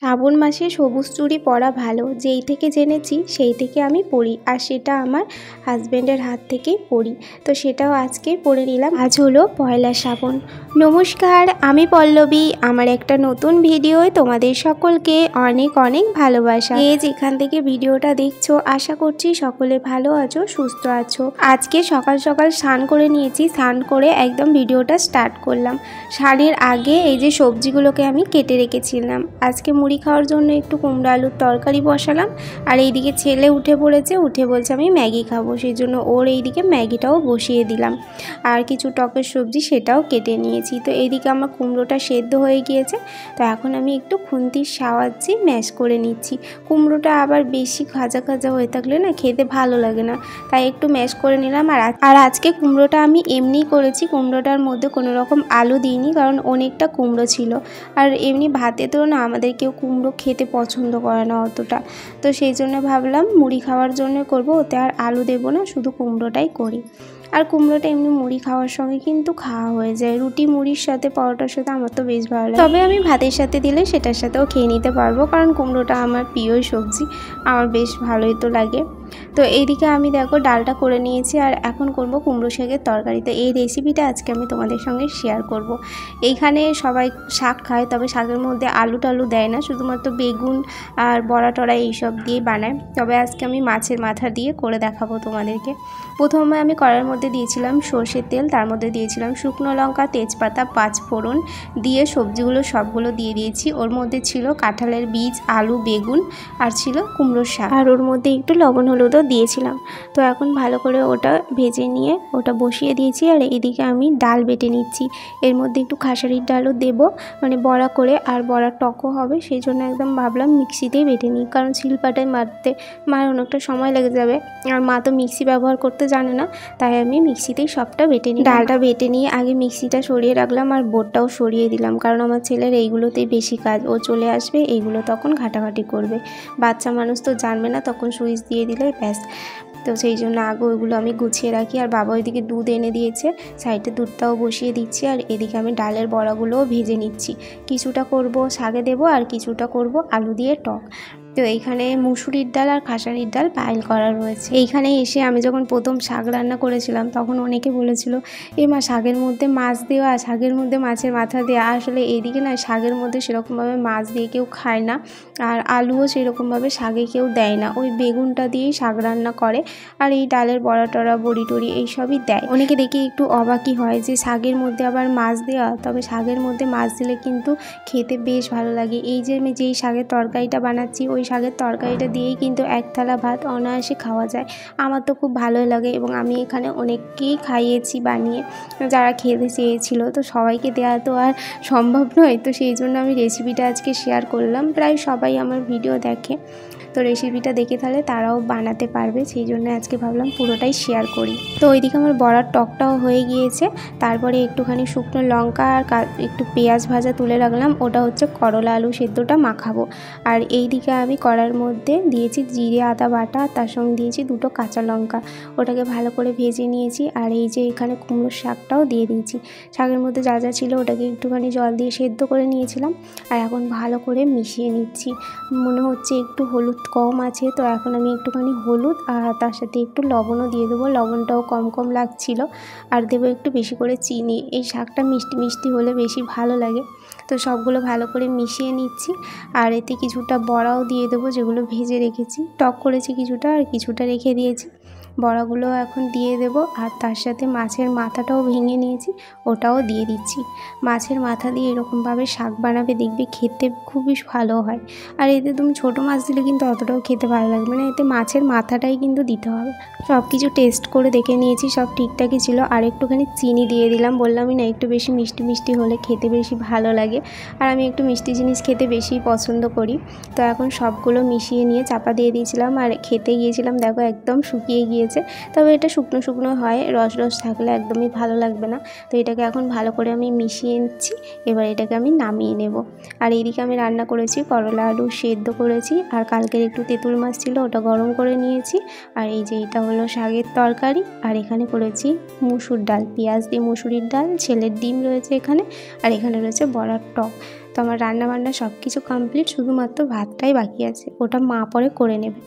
শ্রাবণ মাসে সবুজ চুড়ি পরা ভালো, যেই থেকে জেনেছি সেই থেকে আমি পরি, আর সেটা আমার হাজব্যান্ডের হাত থেকেই পরি। তো সেটাও আজকে পরে নিলাম। আজ হলো পয়লা শ্রাবণ। নমস্কার, আমি পল্লবী। আমার একটা নতুন ভিডিওয় তোমাদের সকলকে অনেক অনেক ভালোবাসা। যেখান থেকে ভিডিওটা দেখছো, আশা করছি সকলে ভালো আছো, সুস্থ আছো। আজকে সকাল সকাল স্নান করে নিয়েছি, স্নান করে একদম ভিডিওটা স্টার্ট করলাম। স্নানের আগে এই যে সবজিগুলোকে আমি কেটে রেখেছিলাম। আজকে মুড়ি খাওয়ার জন্য একটু কুমড়ো আলুর তরকারি বসালাম, আর এইদিকে ছেলে উঠে পড়েছে, উঠে বলছে আমি ম্যাগি খাবো, সেই জন্য ওর এইদিকে ম্যাগিটাও বসিয়ে দিলাম। আর কিছু টকের সবজি সেটাও কেটে নিয়েছি। তো এইদিকে আমার কুমড়োটা সেদ্ধ হয়ে গিয়েছে, তো এখন আমি একটু খুন্তির সাহায্যে ম্যাশ করে নিচ্ছি। কুমড়োটা আবার বেশি খাজা খাজা হয়ে থাকলে না খেতে ভালো লাগে না, তাই একটু ম্যাশ করে নিলাম। আর আজকে কুমড়োটা আমি এমনি করেছি, কুমড়োটার মধ্যে কোনো রকম আলু দিইনি, কারণ অনেকটা কুমড়ো ছিল। আর এমনি ভাতে তো না আমাদের কেউ কুমড়ো খেতে পছন্দ করে না অতটা, তো সেই জন্য ভাবলাম মুড়ি খাওয়ার জন্য করব, ওতে আর আলু দেবো না, শুধু কুমড়োটাই করি। আর কুমড়োটা এমনি মুড়ি খাওয়ার সঙ্গে কিন্তু খাওয়া হয়ে যায়, রুটি মুড়ির সাথে পরোটার সাথে আমার তো বেশ ভালো লাগে। তবে আমি ভাতের সাথে দিলে সেটার সাথেও খেয়ে নিতে পারবো, কারণ কুমড়োটা আমার প্রিয় সবজি, আমার বেশ ভালোই তো লাগে। তো এইদিকে আমি দেখো ডালটা করে নিয়েছি, আর এখন করব কুমড়ো শাকের তরকারি। তো এই রেসিপিটা আজকে আমি তোমাদের সঙ্গে শেয়ার করব। এইখানে সবাই শাক খায়, তবে শাকের মধ্যে আলু টালু দেয় না, শুধুমাত্র বেগুন আর বড়া টড়া এইসব দিয়ে বানায়। তবে আজকে আমি মাছের মাথা দিয়ে করে দেখাবো তোমাদেরকে। প্রথমে আমি কড়াইয়ের মধ্যে দিয়েছিলাম সর্ষের তেল, তার মধ্যে দিয়েছিলাম শুকনো লঙ্কা, তেজপাতা, পাঁচফোড়ন দিয়ে সবজিগুলো সবগুলো দিয়ে দিয়েছি। ওর মধ্যে ছিল কাঁঠালের বীজ, আলু, বেগুন, আর ছিল কুমড়োর শাক, আর ওর মধ্যে একটু লবণ হলুদও দিয়েছিলাম। তো এখন ভালো করে ওটা ভেজে নিয়ে ওটা বসিয়ে দিয়েছি। আর এইদিকে আমি ডাল বেটে নিচ্ছি, এর মধ্যে একটু খাসারির ডালও দেবো, মানে বড়া করে, আর বড়া টকও হবে, সেই জন্য একদম ভাবলাম মিক্সিতেই বেটে নিই, কারণ শিলপাটায় মারতে মার অনেকটা সময় লেগে যাবে, আর মা তো মিক্সি ব্যবহার করতে জানে না, তাই আমি মিক্সিতেই সবটা বেটে নিই। ডালটা বেটে নিয়ে আগে মিক্সিটা সরিয়ে রাখলাম, আর বোর্ডটাও সরিয়ে দিলাম, কারণ আমার ছেলের এইগুলোতেই বেশি কাজ, ও চলে আসবে এইগুলো তখন ঘাটাঘাটি করবে, বাচ্চা মানুষ তো জানবে না, তখন সুইচ দিয়ে দিলে ব্যাস। তো সেই জন্য আগে ওইগুলো আমি গুছিয়ে রাখি। আর বাবা ওইদিকে দুধ এনে দিয়েছে, সাইডে দুধটাও বসিয়ে দিচ্ছি, আর এদিকে আমি ডালের বড়াগুলোও ভেজে নিচ্ছি। কিছুটা করব শাকে দেবো, আর কিছুটা করব আলু দিয়ে টক। তো এইখানে মুসুরির ডাল আর খাসারির ডাল পাইল করা রয়েছে। এইখানে এসে আমি যখন প্রথম শাক রান্না করেছিলাম, তখন অনেকে বলেছিল এ মা শাকের মধ্যে মাছ দেওয়া, শাকের মধ্যে মাছের মাথা দেওয়া। আসলে এইদিকে না শাকের মধ্যে সেরকমভাবে মাছ দিয়ে কেউ খায় না, আর আলুও সেরকমভাবে শাকে কেউ দেয় না, ওই বেগুনটা দিয়েই শাক রান্না করে, আর এই ডালের বড়া টড়া বড়ি টড়ি এইসবই দেয়। অনেকে দেখে একটু অবাকই হয় যে শাকের মধ্যে আবার মাছ দেওয়া, তবে শাকের মধ্যে মাছ দিলে কিন্তু খেতে বেশ ভালো লাগে। এই যে আমি যেই শাকের তরকারিটা বানাচ্ছি, ওই শাকের তরকারিটা দিয়েই কিন্তু এক থালা ভাত অনায়াসে খাওয়া যায়। আমার তো খুব ভালোই লাগে, এবং আমি এখানে অনেককেই খাইয়েছি বানিয়ে, যারা খেতে চেয়েছিল। তো সবাইকে দেওয়া তো আর সম্ভব নয়, তো সেই জন্য আমি রেসিপিটা আজকে শেয়ার করলাম। প্রায় সবাই আমার ভিডিও দেখে, তো রেসিপিটা দেখে তাহলে তারাও বানাতে পারবে, সেই জন্য আজকে ভাবলাম পুরোটাই শেয়ার করি। তো ওইদিকে আমার বড়ার টকটাও হয়ে গিয়েছে, তারপরে একটুখানি শুকনো লঙ্কা আর একটু পেঁয়াজ ভাজা তুলে রাখলাম, ওটা হচ্ছে করলা আলু সেদ্ধটা মাখাবো। আর এইদিকে আমি কড়াইয়ের মধ্যে দিয়েছি জিরে আদা বাটা, তার সঙ্গে দিয়েছি দুটো কাঁচা লঙ্কা, ওটাকে ভালো করে ভেজে নিয়েছি। আর এই যে এখানে কুমড়োর শাকটাও দিয়ে দিয়েছি, শাকের মধ্যে যা যা ছিল ওটাকে একটুখানি জল দিয়ে সেদ্ধ করে নিয়েছিলাম, আর এখন ভালো করে মিশিয়ে নিচ্ছি। মনে হচ্ছে একটু হলুদ কম আছে, তো এখন আমি একটুখানি হলুদ আর তার সাথে একটু লবণও দিয়ে দেবো, লবণটাও কম কম লাগছিল। আর দেবো একটু বেশি করে চিনি, এই শাকটা মিষ্টি মিষ্টি হলে বেশি ভালো লাগে। তো সবগুলো ভালো করে মিশিয়ে নিচ্ছি, আর এতে কিছুটা বড়াও দিয়ে দেবো, যেগুলো ভেজে রেখেছি, টক করেছি কিছুটা আর কিছুটা রেখে দিয়েছি। বড়াগুলো এখন দিয়ে দেব, আর তার সাথে মাছের মাথাটাও ভেঙে নিয়েছি, ওটাও দিয়ে দিচ্ছি। মাছের মাথা দিয়ে এরকমভাবে শাক বানাবে, দেখবে খেতে খুবই ভালো হয়। আর এতে তুমি ছোটো মাছ দিলে কিন্তু অতটাও খেতে ভালো লাগবে না, এতে মাছের মাথাটাই কিন্তু দিতে হবে। সব কিছু টেস্ট করে দেখে নিয়েছি, সব ঠিকঠাকই ছিল। আর একটুখানি চিনি দিয়ে দিলাম, বললামই না একটু বেশি মিষ্টি মিষ্টি হলে খেতে বেশি ভালো লাগে, আর আমি একটু মিষ্টি জিনিস খেতে বেশি পছন্দ করি। তো এখন সবগুলো মিশিয়ে নিয়ে চাপা দিয়ে দিয়েছিলাম, আর খেতে গিয়েছিলাম, দেখো একদম শুকিয়ে গিয়েছে। তবে এটা শুকনো শুকনো হয়, রস রস থাকলে একদমই ভালো লাগবে না। তো এটাকে এখন ভালো করে আমি মিশিয়ে নিচ্ছি, এবার এটাকে আমি নামিয়ে নেব। আর এইদিকে আমি রান্না করেছি করলা আলু সেদ্ধ করেছি, আর কালকের একটু তেঁতুল মাছ ছিল, ওটা গরম করে নিয়েছি। আর এই যে এটা হলো শাকের তরকারি, আর এখানে করেছি মুসুর ডাল, পেঁয়াজ দিয়ে মুসুরির ডাল, ছেলের ডিম রয়েছে এখানে, আর এখানে রয়েছে বড়ার টক। তো আমার রান্নাবান্না সব কিছু কমপ্লিট, শুধুমাত্র ভাতটাই বাকি আছে, ওটা মা পরে করে নেবে।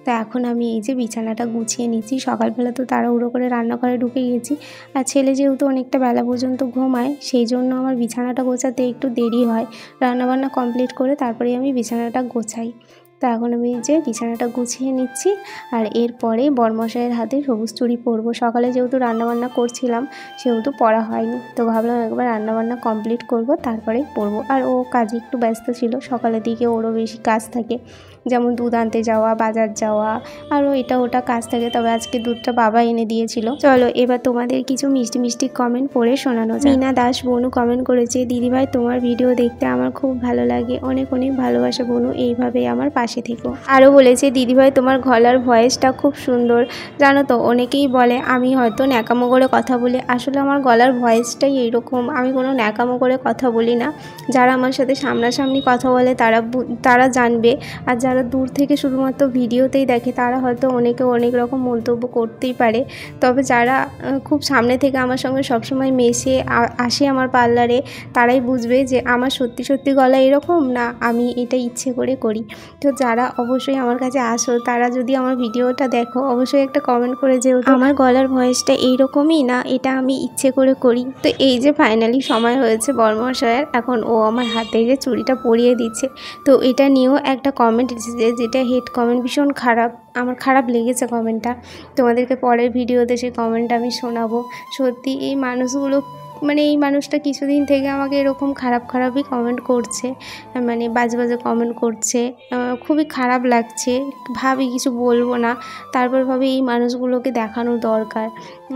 তো এখন আমি এই যে বিছানাটা গুছিয়ে নিচ্ছি। সকালবেলা তো তাড়াহুড়ো করে রান্নাঘরে ঢুকে গেছি, আর ছেলে যেহেতু অনেকটা বেলা পর্যন্ত ঘুমায়, সেই জন্য আমার বিছানাটা গোছাতে একটু দেরি হয়। রান্নাবান্না কমপ্লিট করে তারপরেই আমি বিছানাটা গোছাই। তো এখন আমি এই যে বিছানাটা গুছিয়ে নিচ্ছি, আর এরপরে বরমশাইয়ের হাতে সবুজ চুড়ি পরবো। সকালে যেহেতু রান্নাবান্না করছিলাম সেহেতু পরা হয়নি, তো ভাবলাম একবার রান্নাবান্না কমপ্লিট করব তারপরেই পরবো। আর ও কাজে একটু ব্যস্ত ছিল, সকালের দিকে ওরও বেশি কাজ থাকে, যেমন দুধ আনতে যাওয়া, বাজার যাওয়া, আরও এটা ওটা কাজ থাকে। তবে আজকে দুধটা বাবা এনে দিয়েছিল। চলো এবার তোমাদের কিছু মিষ্টি মিষ্টি কমেন্ট পড়ে শোনানো যায়। মিনা দাস বনু কমেন্ট করেছে, দিদিভাই তোমার ভিডিও দেখতে আমার খুব ভালো লাগে, অনেক অনেক ভালোবাসা বনু, এইভাবেই আমার পাশে থেকো। আরও বলেছে, দিদিভাই তোমার গলার ভয়েসটা খুব সুন্দর। জানো তো অনেকেই বলে আমি হয়তো ন্যাকামো করে কথা বলি, আসলে আমার গলার ভয়েসটাই এইরকম, আমি কোনো ন্যাকামো করে কথা বলি না। যারা আমার সাথে সামনাসামনি কথা বলে তারা জানবে, আর যারা দূর থেকে শুধুমাত্র ভিডিওতেই দেখে তারা হয়তো অনেকে অনেক রকম মন্তব্য করতেই পারে। তবে যারা খুব সামনে থেকে আমার সঙ্গে সবসময় মেশে আসে আমার পার্লারে, তারাই বুঝবে যে আমার সত্যি সত্যি গলা এরকম না, আমি এটা ইচ্ছে করে করি। তো যারা অবশ্যই আমার কাছে আসো, তারা যদি আমার ভিডিওটা দেখো অবশ্যই একটা কমেন্ট করে যেও আমার গলার ভয়েসটা এইরকমই না, এটা আমি ইচ্ছে করে করি। তো এই যে ফাইনালি সময় হয়েছে বরমশাইয়ের, এখন ও আমার হাতে যে চুড়িটা পরিয়ে দিচ্ছে। তো এটা নিয়েও একটা কমেন্ট এসেছে, যেটা হেড কমেন্ট, ভীষণ খারাপ, আমার খারাপ লেগেছে কমেন্টটা। তোমাদেরকে পরের ভিডিওতে সেই কমেন্টটা আমি শোনাবো। সত্যি এই মানুষগুলো, মানে এই মানুষটা কিছুদিন থেকে আমাকে এরকম খারাপই কমেন্ট করছে, মানে বাজে বাজে কমেন্ট করছে, খুবই খারাপ লাগছে। ভাবি কিছু বলবো না, তারপর ভাবি এই মানুষগুলোকে দেখানো দরকার,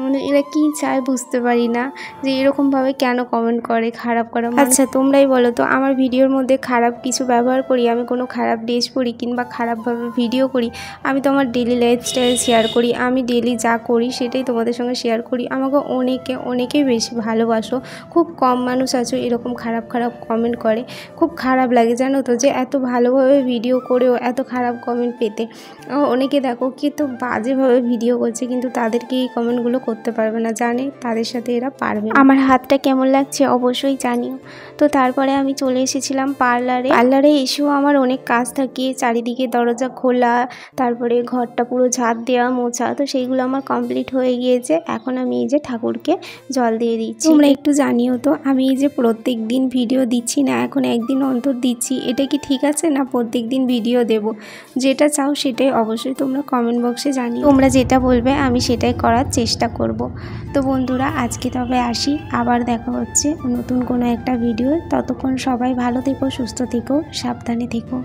মানে এরা কী চায় বুঝতে পারি না, যে এরকমভাবে কেন কমেন্ট করে, খারাপ করে। আচ্ছা তোমরাই বলো তো, আমার ভিডিওর মধ্যে খারাপ কিছু ব্যবহার করি, আমি কোনো খারাপ ড্রেস পরি কিংবা খারাপভাবে ভিডিও করি? আমি তো আমার ডেলি লাইফস্টাইল শেয়ার করি, আমি ডেলি যা করি সেটাই তোমাদের সঙ্গে শেয়ার করি। আমাকে অনেকেই বেশি ভালোবাসো, খুব কম মানুষ আছো এরকম খারাপ কমেন্ট করে। খুব খারাপ লাগে জানো তো, যে এত ভালোভাবে ভিডিও করেও এত খারাপ কমেন্ট পেতে। অনেকে দেখো কি তো বাজেভাবে ভিডিও করছে, কিন্তু তাদেরকে এই কমেন্টগুলো করতে পারবে না, জানে তাদের সাথে এরা পারবে। আমার হাতটা কেমন লাগছে অবশ্যই জানিও। তো তারপরে আমি চলে এসেছিলাম পার্লারে এসেও আমার অনেক কাজ থাকে, চারিদিকে দরজা খোলা, তারপরে ঘরটা পুরো ঝাড় দেওয়া, মোছা, তো সেইগুলো আমার কমপ্লিট হয়ে গিয়েছে। এখন আমি এই যে ঠাকুরকে জল দিয়ে দিচ্ছি। তোমরা একটু জানিও তো, আমি এই যে প্রত্যেক দিন ভিডিও দিচ্ছি না, এখন একদিন অন্তর দিচ্ছি, এটা কি ঠিক আছে না প্রত্যেক দিন ভিডিও দেব? যেটা চাও সেটাই অবশ্যই তোমরা কমেন্ট বক্সে জানিও, তোমরা যেটা বলবে আমি সেটাই করার চেষ্টা করব। তো বন্ধুরা আজকে তবে আসি, আবার দেখা হচ্ছে নতুন কোনো একটা ভিডিও। ততক্ষণ সবাই ভালো থেকো, সুস্থ থেকো, সাবধানে থেকো।